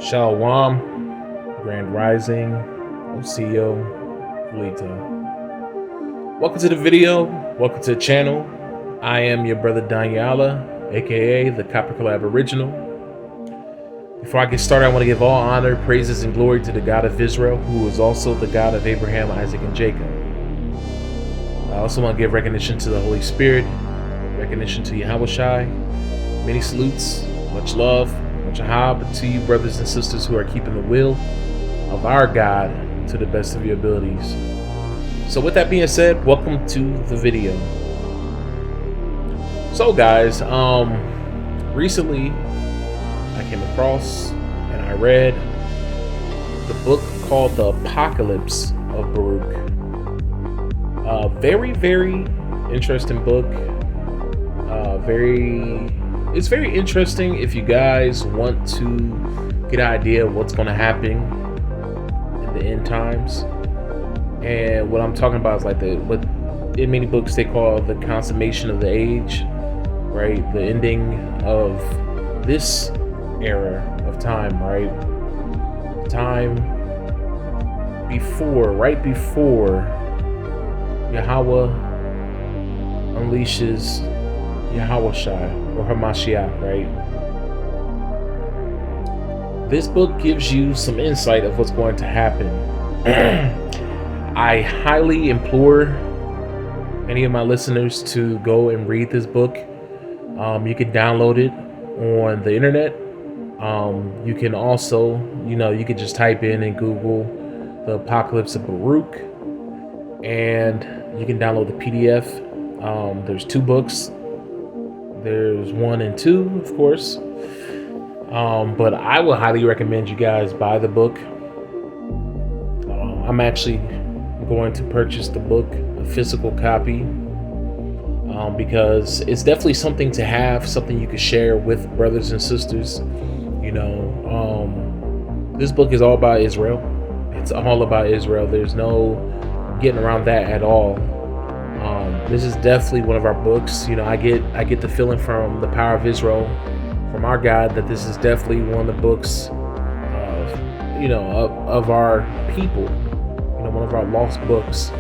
Shalom, Grand Rising, OCO, Lita. Welcome to the video, welcome to the channel. I am your brother Daniela, aka the Copper Aboriginal. Before I get started, I want to give all honor, praises, and glory to the God of Israel, who is also the God of Abraham, Isaac, and Jacob. I also want to give recognition to the Holy Spirit, recognition to Yahweh Shai, many salutes, much love, much ahab to you brothers and sisters who are keeping the will of our God to the best of your abilities. So with that being said, welcome to the video. So guys, recently I came across and I read the book called The Apocalypse of Baruch. Very interesting book. It's very interesting if you guys want to get an idea of what's going to happen in the end times. And what I'm talking about is like what in many books they call the consummation of the age, right? The ending of this era of time, right? Time before, right before Yahweh unleashes Yahweh Shai or Hamashiach, right? This book gives you some insight of what's going to happen. I highly implore any of my listeners to go and read this book. You can download it on the internet. You can also, you can just type in Google The Apocalypse of Baruch, and you can download the PDF. There's two books. There's 1 and 2, of course. But I would highly recommend you guys buy the book. I'm actually going to purchase the book, a physical copy, because it's definitely something to have, something you can share with brothers and sisters. This book is all about Israel. It's all about Israel. There's no getting around that at all. This is definitely one of our books. I get the feeling from the Power of Israel, from our God, that this is definitely one of the books of our people, one of our lost books.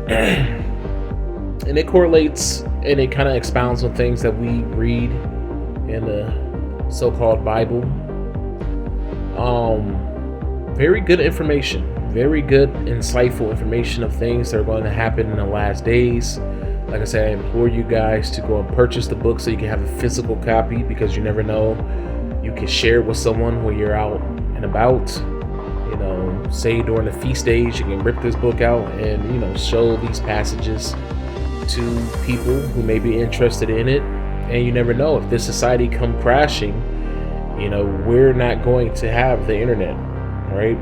And it correlates and it kind of expounds on things that we read in the so-called Bible. Very good information. Very good, insightful information of things that are going to happen in the last days. Like I said, I implore you guys to go and purchase the book so you can have a physical copy, because you never know. You can share with someone when you're out and about. Say during the feast days, you can rip this book out and, show these passages to people who may be interested in it. And you never know, if this society come crashing, we're not going to have the internet, right?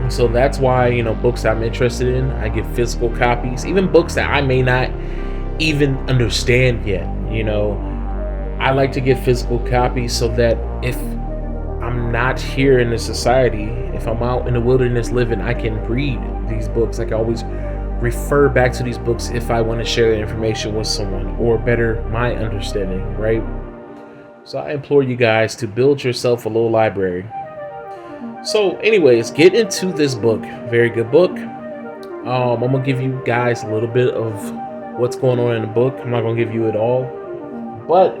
So that's why, books I'm interested in, I get physical copies. Even books that I may not even understand yet, I like to get physical copies so that if I'm not here in this society, if I'm out in the wilderness living, I can read these books. I can always refer back to these books if I want to share the information with someone or better my understanding, right? So I implore you guys to build yourself a little library. So anyways, get into this book. Very good book. I'm going to give you guys a little bit of what's going on in the book. I'm not going to give you it all. But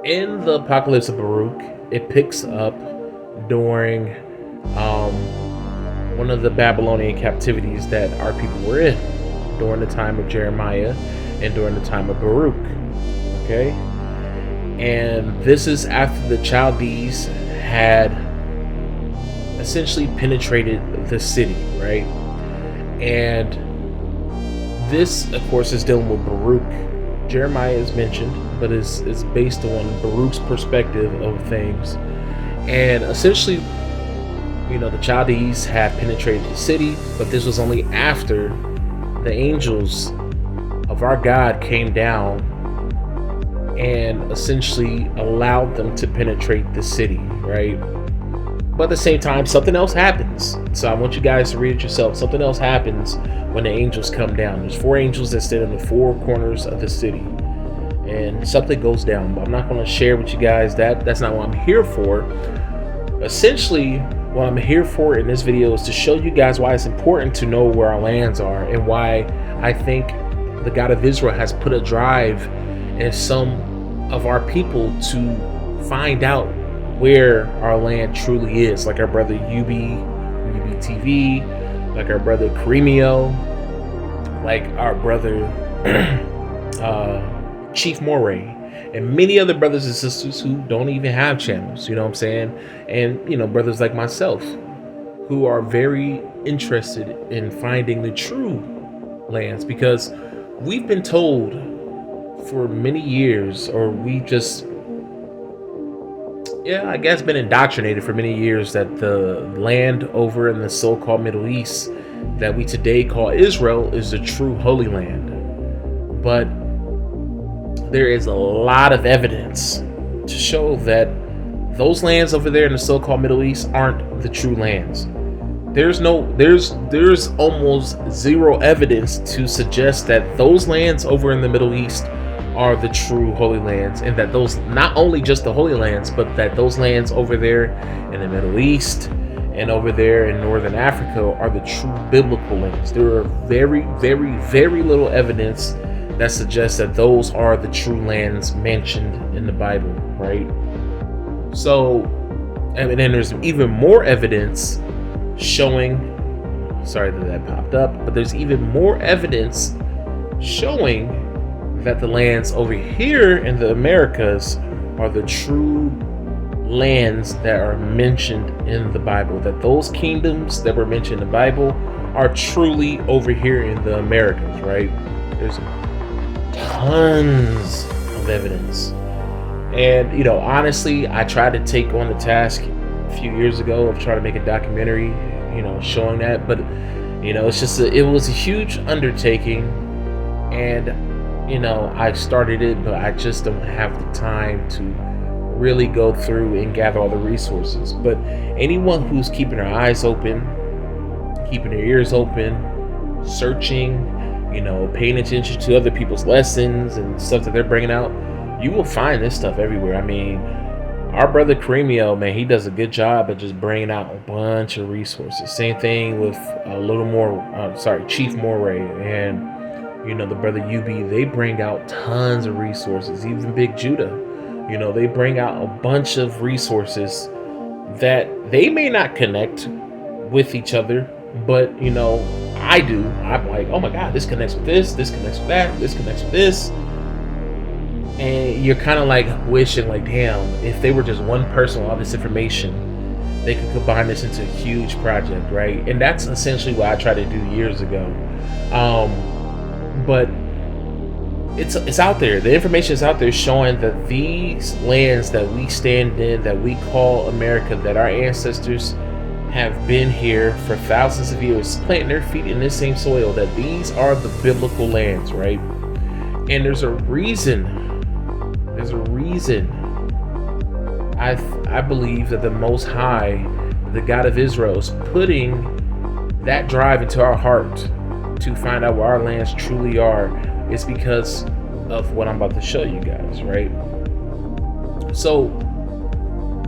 in the Apocalypse of Baruch, it picks up during one of the Babylonian captivities that our people were in during the time of Jeremiah and during the time of Baruch. Okay? And this is after the Chaldees had essentially penetrated the city, right? And this, of course, is dealing with Baruch. Jeremiah is mentioned, but is based on Baruch's perspective of things. And essentially, the Chaldees had penetrated the city, but this was only after the angels of our God came down and essentially allowed them to penetrate the city, right? But at the same time, something else happens. So I want you guys to read it yourself. Something else happens when the angels come down. There's 4 angels that stand in the 4 corners of the city. and something goes down. But I'm not going to share with you guys that. That's not what I'm here for. Essentially, what I'm here for in this video is to show you guys why it's important to know where our lands are, and why I think the God of Israel has put a drive in some of our people to find out where our land truly is. Like our brother UBTV, like our brother Kareemio, like our brother Chief Moray, and many other brothers and sisters who don't even have channels, you know what I'm saying? And, you know, brothers like myself who are very interested in finding the true lands, because we've been told for many years, or we just, I guess been indoctrinated for many years, that the land over in the so-called Middle East that we today call Israel is the true Holy Land. But there is a lot of evidence to show that those lands over there in the so-called Middle East aren't the true lands. There's almost zero evidence to suggest that those lands over in the Middle East are the true Holy Lands, and that those, not only just the Holy Lands, but that those lands over there in the Middle East and over there in Northern Africa are the true biblical lands. There are very, very, very little evidence that suggests that those are the true lands mentioned in the Bible, right? So, and then there's even more evidence showing, sorry that popped up, but there's even more evidence showing that the lands over here in the Americas are the true lands that are mentioned in the Bible, that those kingdoms that were mentioned in the Bible are truly over here in the Americas, right? There's tons of evidence. And, you know, honestly, I tried to take on the task a few years ago of trying to make a documentary, you know, showing that, but, you know, it's just it was a huge undertaking, and, you know, I started it, but I just don't have the time to really go through and gather all the resources. But anyone who's keeping their eyes open, keeping their ears open, searching, you know, paying attention to other people's lessons and stuff that they're bringing out, you will find this stuff everywhere. I mean, our brother Kareemio, man, he does a good job at just bringing out a bunch of resources. Same thing with Chief Moray and, you know, the brother UB. They bring out tons of resources. Even Big Judah, you know, they bring out a bunch of resources that they may not connect with each other, but, you know, I do. I'm like, oh my God, this connects with this connects with that, this connects with this. And you're kind of like wishing, like, damn, if they were just one person with all this information, they could combine this into a huge project, right? And that's essentially what I tried to do years ago. But it's out there. The information is out there showing that these lands that we stand in, that we call America, that our ancestors have been here for thousands of years, planting their feet in this same soil, that these are the biblical lands, right? And there's a reason. I believe that the Most High, the God of Israel, is putting that drive into our heart to find out where our lands truly are, is because of what I'm about to show you guys, right? So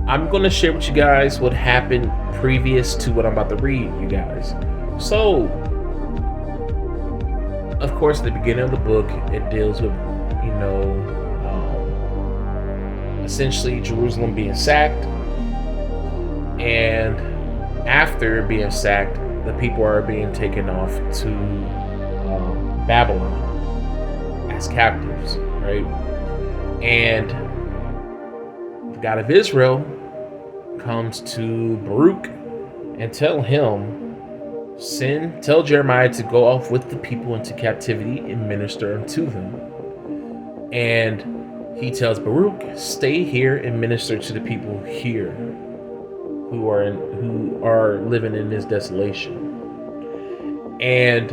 I'm going to share with you guys what happened previous to what I'm about to read, you guys. So, of course, at the beginning of the book, it deals with, you know, essentially Jerusalem being sacked, and after being sacked, the people are being taken off to Babylon as captives, right? And the God of Israel comes to Baruch and tell Jeremiah to go off with the people into captivity and minister unto them. And he tells Baruch, stay here and minister to the people here who are living in this desolation. And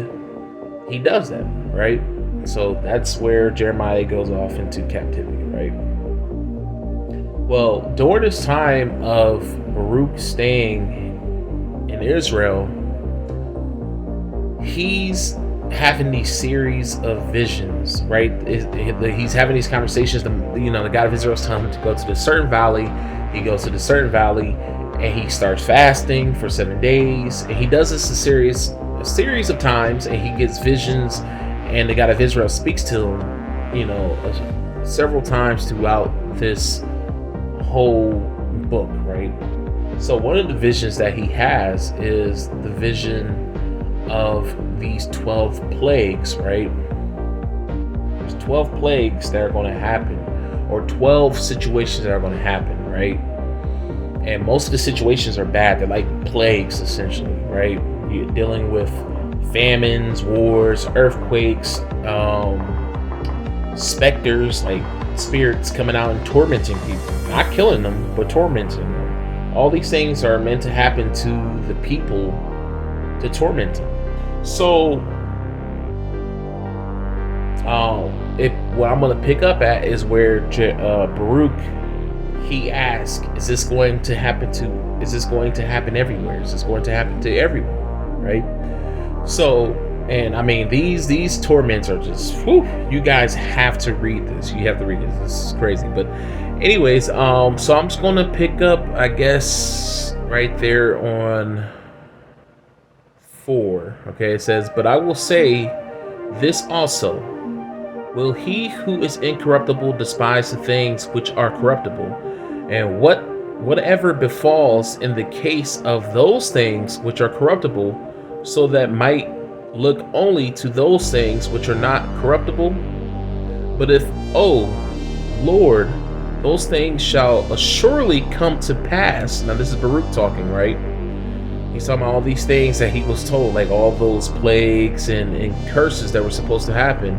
he does that, right? So that's where Jeremiah goes off into captivity, right? Well, during this time of Baruch staying in Israel, he's having these series of visions, right? He's having these conversations. The God of Israel is telling him to go to the certain valley. He goes to the certain valley, and he starts fasting for 7 days, and he does this a series of times, and he gets visions, and the God of Israel speaks to him, several times throughout this whole book, right? So one of the visions that he has is the vision of these 12 plagues, right? There's 12 plagues that are going to happen, or 12 situations that are going to happen, right? And most of the situations are bad. They're like plagues, essentially, right? You're dealing with famines, wars, earthquakes, specters, like spirits coming out and tormenting people. Not killing them, but tormenting them. All these things are meant to happen to the people to torment them. So, what I'm going to pick up at is where Baruch, he asked, is this going to happen everywhere? Is this going to happen to everyone? Right? So, and I mean, these torments are just, whew, you guys have to read this. You have to read this. This is crazy. But anyways, so I'm just going to pick up, I guess, right there on 4. Okay, it says, but I will say this also, will he who is incorruptible despise the things which are corruptible? And whatever befalls in the case of those things which are corruptible, so that might look only to those things which are not corruptible? But if, O Lord, those things shall assuredly come to pass. Now this is Baruch talking, right? He's talking about all these things that he was told, like all those plagues and curses that were supposed to happen.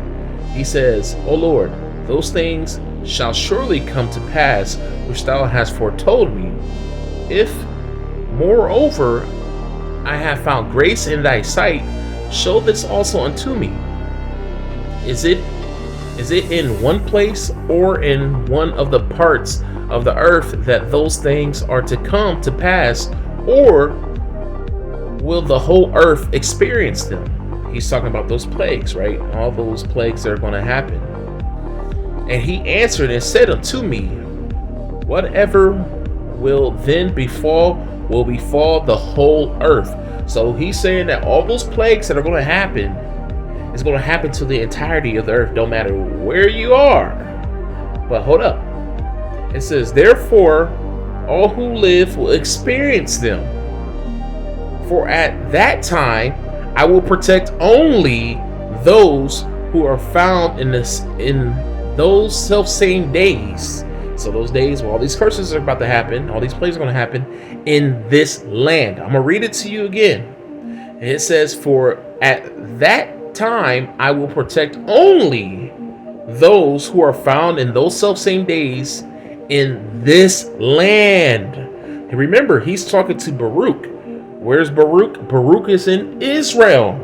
He says, O Lord, those things shall surely come to pass, which thou hast foretold me. If, moreover, I have found grace in thy sight, show this also unto me. Is it in one place or in one of the parts of the earth that those things are to come to pass, or will the whole earth experience them? He's talking about those plagues, right? All those plagues that are going to happen. And he answered and said unto me, whatever will then befall will befall the whole earth. So he's saying that all those plagues that are going to happen is going to happen to the entirety of the earth, no matter where you are. But hold up. It says, therefore, all who live will experience them. For at that time, I will protect only those who are found in those self-same days. So those days where all these curses are about to happen, all these plagues are going to happen in this land. I'm going to read it to you again. And it says, for at that time, I will protect only those who are found in those self-same days in this land. And remember, he's talking to Baruch. Where's Baruch? Baruch is in Israel.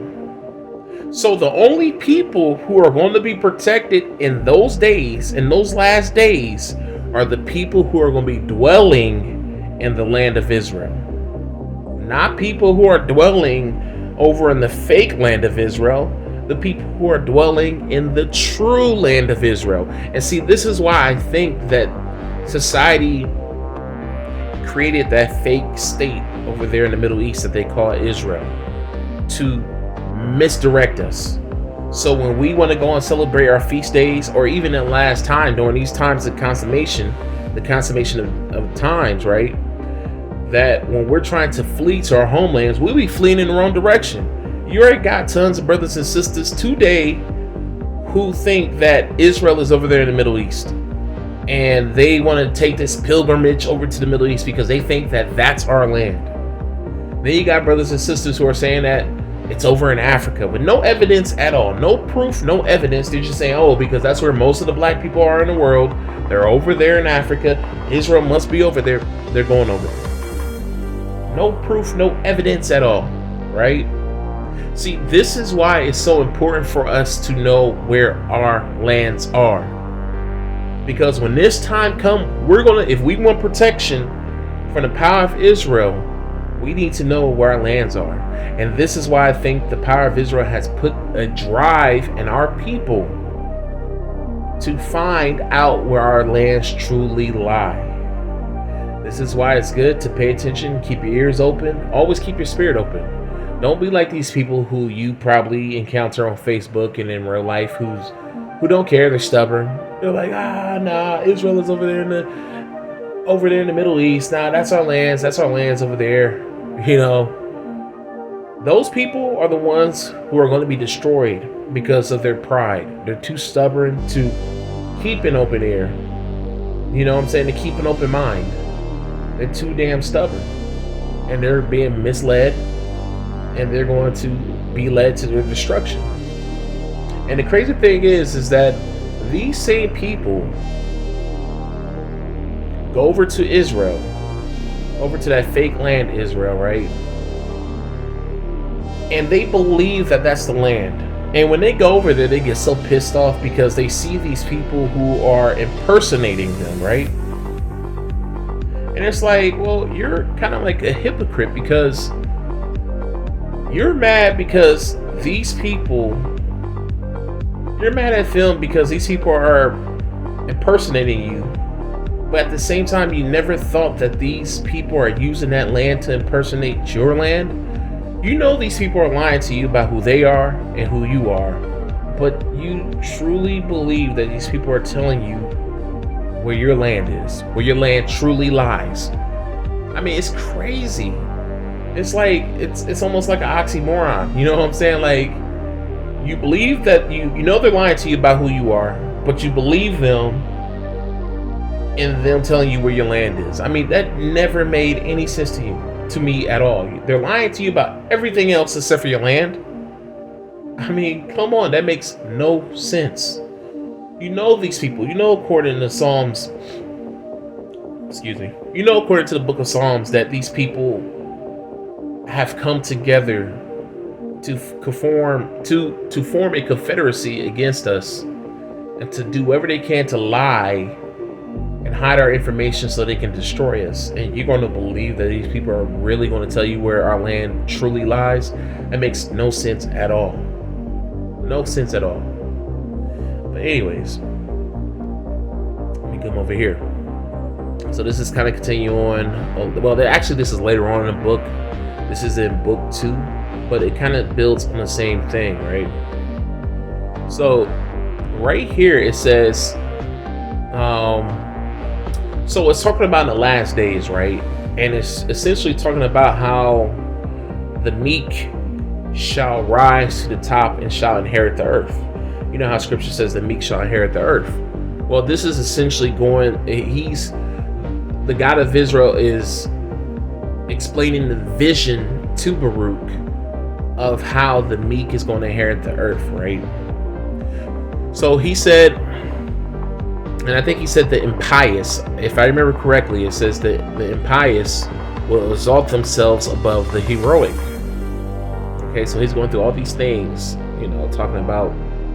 So the only people who are going to be protected in those days, in those last days, are the people who are going to be dwelling in the land of Israel. Not people who are dwelling over in the fake land of Israel. The people who are dwelling in the true land of Israel. And see, this is why I think that society created that fake state over there in the Middle East that they call Israel to misdirect us. So when we want to go and celebrate our feast days, or even in last time during these times of consummation, the consummation of times, right? That when we're trying to flee to our homelands, we'll be fleeing in the wrong direction. You already got tons of brothers and sisters today who think that Israel is over there in the Middle East. And they want to take this pilgrimage over to the Middle East because they think that that's our land. Then you got brothers and sisters who are saying that it's over in Africa with no evidence at all. No proof, no evidence. They're just saying, oh, because that's where most of the black people are in the world. They're over there in Africa. Israel must be over there. They're going over there. No proof, no evidence at all, right? See, this is why it's so important for us to know where our lands are. Because when this time comes, if we want protection from the power of Israel, we need to know where our lands are. And this is why I think the power of Israel has put a drive in our people to find out where our lands truly lie. This is why it's good to pay attention, keep your ears open, always keep your spirit open. Don't be like these people who you probably encounter on Facebook and in real life who don't care, they're stubborn. They're like, nah, Israel is over there in the Middle East. Nah, that's our lands over there. Those people are the ones who are going to be destroyed because of their pride. They're too stubborn to keep an open ear. You know what I'm saying? To keep an open mind. They're too damn stubborn. And they're being misled. And they're going to be led to their destruction. And the crazy thing is that these same people go over to Israel, over to that fake land Israel, right? And they believe that that's the land. And when they go over there, they get so pissed off because they see these people who are impersonating them, right? And it's like, well, you're kind of like a hypocrite because you're mad because these people, you're mad at them because these people are impersonating you. But at the same time, you never thought that these people are using that land to impersonate your land. You know these people are lying to you about who they are and who you are. But you truly believe that these people are telling you where your land is, where your land truly lies. I mean, it's crazy. It's like, it's almost like an oxymoron. You know what I'm saying? Like, you believe that you know they're lying to you about who you are, but you believe them in them telling you where your land is. I mean, that never made any sense to me at all. They're lying to you about everything else except for your land. I mean, come on, that makes no sense. You know these people. You know, according to Psalms, you know, according to the book of Psalms, that these people have come together to form a confederacy against us and to do whatever they can to lie and hide our information so they can destroy us. And you're going to believe that these people are really going to tell you where our land truly lies? That makes no sense at all. No sense at all. But anyways, let me come over here. So this is kind of continue on. Well, actually, this is later on in the book. This is in book 2, but it kind of builds on the same thing, right? So right here it says, so it's talking about in the last days, right? And it's essentially talking about how the meek shall rise to the top and shall inherit the earth. You know how scripture says the meek shall inherit the earth. Well, this is essentially the God of Israel is explaining the vision to Baruch of how the meek is going to inherit the earth, right? So he said, and I think he said the impious, if I remember correctly, it says that the impious will exalt themselves above the heroic. Okay, so he's going through all these things, talking about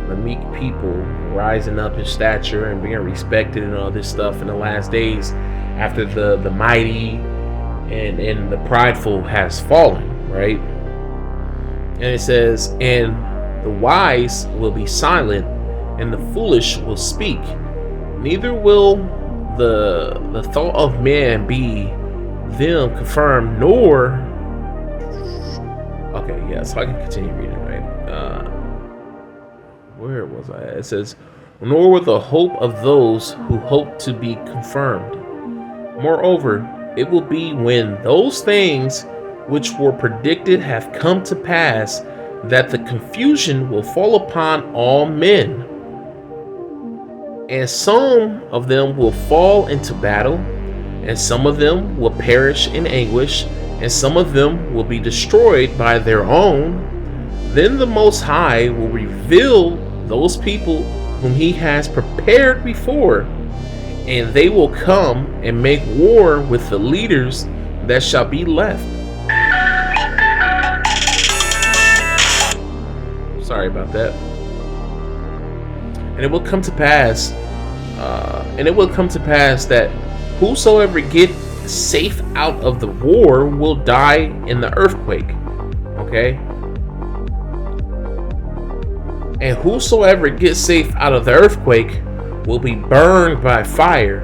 the meek people rising up in stature and being respected and all this stuff in the last days after the mighty and the prideful has fallen, right? And it says, and the wise will be silent and the foolish will speak. Neither will the thought of man be them confirmed, nor... Okay, yeah, so I can continue reading, right? Where was I at? It says, nor will the hope of those who hope to be confirmed. Moreover, it will be when those things which were predicted have come to pass that the confusion will fall upon all men. And some of them will fall into battle, and some of them will perish in anguish, and some of them will be destroyed by their own. Then the Most High will reveal those people whom he has prepared before, and they will come and make war with the leaders that shall be left. Sorry about that. And it will come to pass, that whosoever get safe out of the war will die in the earthquake. Okay? And whosoever gets safe out of the earthquake will be burned by fire.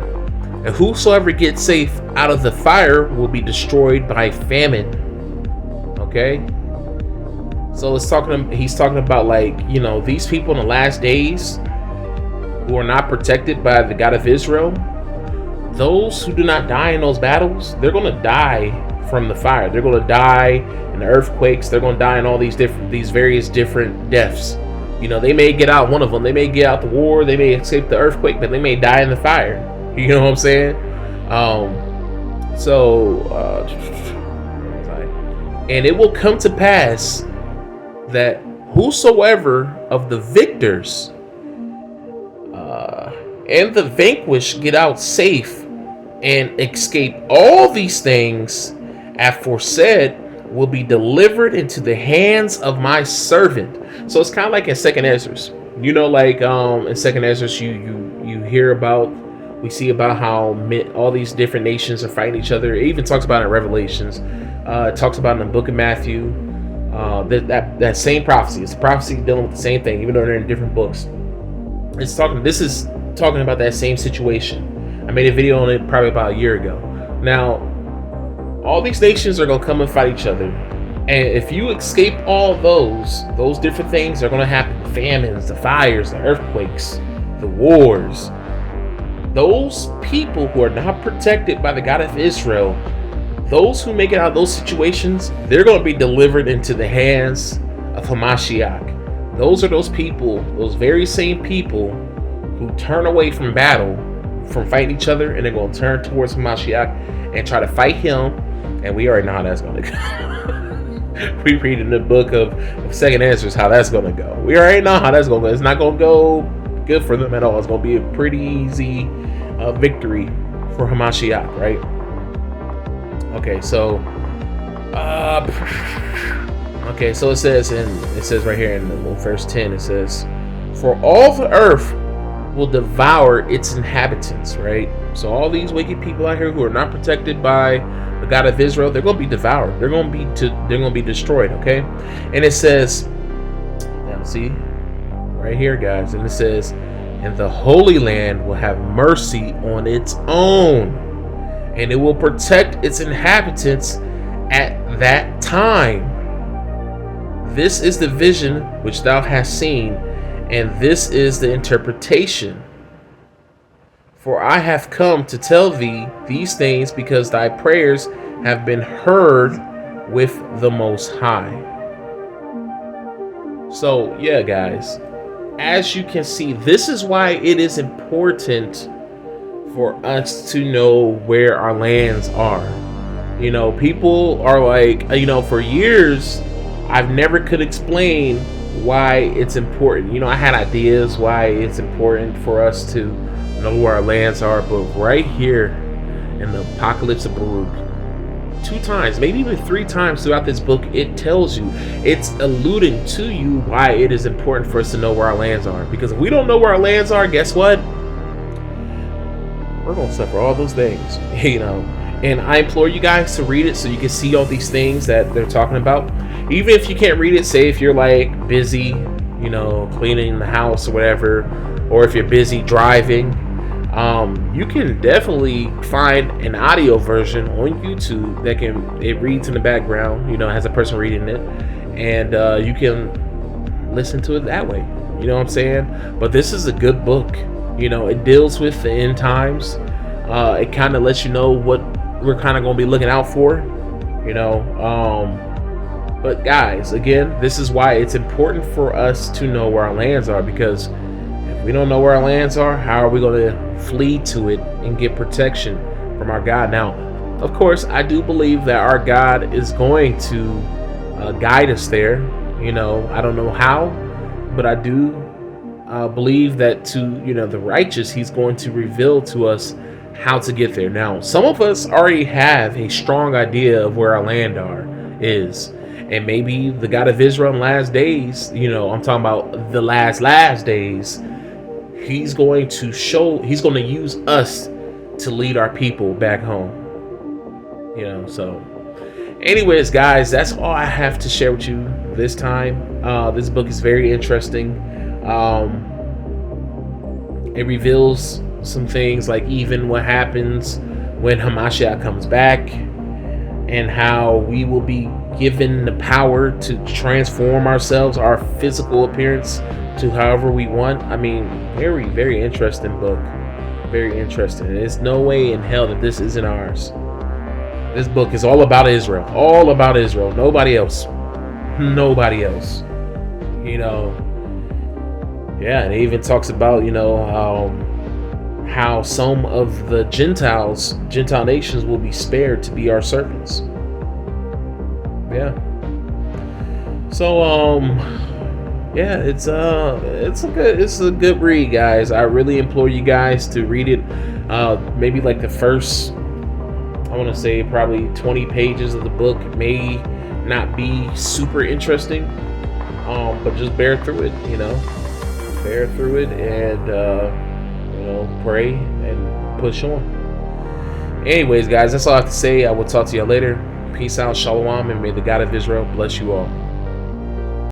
And whosoever gets safe out of the fire will be destroyed by famine. Okay, so he's talking about, like, these people in the last days who are not protected by the God of Israel. Those who do not die in those battles, they're going to die from the fire. They're going to die in the earthquakes. They're going to die in all these various different deaths. They may get out one of them. They may get out the war. They may escape the earthquake, but they may die in the fire. You know what I'm saying? And it will come to pass that whosoever of the victors and the vanquished get out safe and escape all these things aforesaid will be delivered into the hands of my servant. So it's kind of like in Second Ezra. Like in Second Ezra, you hear about, we see about how all these different nations are fighting each other. It even talks about it in Revelations. It talks about it in the book of Matthew. That same prophecy. It's a prophecy dealing with the same thing, even though they're in different books. This is talking about that same situation. I made a video on it probably about a year ago. Now, all these nations are going to come and fight each other. And if you escape all those different things are going to happen. The famines, the fires, the earthquakes, the wars. Those people who are not protected by the God of Israel, those who make it out of those situations, they're going to be delivered into the hands of Hamashiach. Those are those people, those very same people who turn away from battle, from fighting each other, and they're going to turn towards Hamashiach and try to fight him. And we already know how that's going to go. We read in the book of Second Ezra how that's going to go. We already know how that's going to go. It's not going to go good for them at all. It's going to be a pretty easy victory for Hamashiach, right? Okay, so it says right here in verse 10, it says, "For all the earth will devour its inhabitants," right? So all these wicked people out here who are not protected by the God of Israel, they're going to be devoured. They're going to be destroyed, okay? And it says, now see, right here, guys, and it says, "And the Holy Land will have mercy on its own, and it will protect its inhabitants at that time. This is the vision which thou hast seen, and this is the interpretation. For I have come to tell thee these things because thy prayers have been heard with the Most High." So, yeah, guys, as you can see, this is why it is important for us to know where our lands are. People are like, for years, I've never could explain why it's important. I had ideas why it's important for us to know where our lands are, but right here in the Apocalypse of Baruch, 2 times, maybe even 3 times throughout this book, it tells you, it's alluding to you why it is important for us to know where our lands are. Because if we don't know where our lands are, guess what? We're going to suffer all those things, And I implore you guys to read it so you can see all these things that they're talking about. Even if you can't read it, say if you're like busy, cleaning the house or whatever, or if you're busy driving, you can definitely find an audio version on YouTube that it reads in the background, has a person reading it, and you can listen to it that way. You know what I'm saying? But this is a good book. It deals with the end times. It kind of lets you know what we're kind of going to be looking out for, but guys, again, this is why it's important for us to know where our lands are, because if we don't know where our lands are, how are we going to flee to it and get protection from our God? Now, of course, I do believe that our God is going to guide us there. I don't know how, but I do believe that to the righteous, he's going to reveal to us how to get there. Now, some of us already have a strong idea of where our land is, and maybe the God of Israel in last days, I'm talking about the last days, he's going to use us to lead our people back home. So anyways, guys, that's all I have to share with you this time. This book is very interesting. It reveals some things, like even what happens when Hamashiach comes back, and how we will be given the power to transform ourselves, our physical appearance, to however we want. I mean, very, very interesting book. Very interesting. There's no way in hell that this isn't ours. This book is all about Israel. All about Israel. Nobody else. Nobody else. You know. Yeah, and it even talks about, you know, how some of the Gentile nations will be spared to be our servants. Yeah. So yeah, it's a good read, guys. I really implore you guys to read it. Maybe like the first, I want to say probably 20 pages of the book may not be super interesting, but just bear through it, you know. Bear through it and you know, pray and push on. Anyways, guys, that's all I have to say. I will talk to you later. Peace out, shalom, and may the God of Israel bless you all.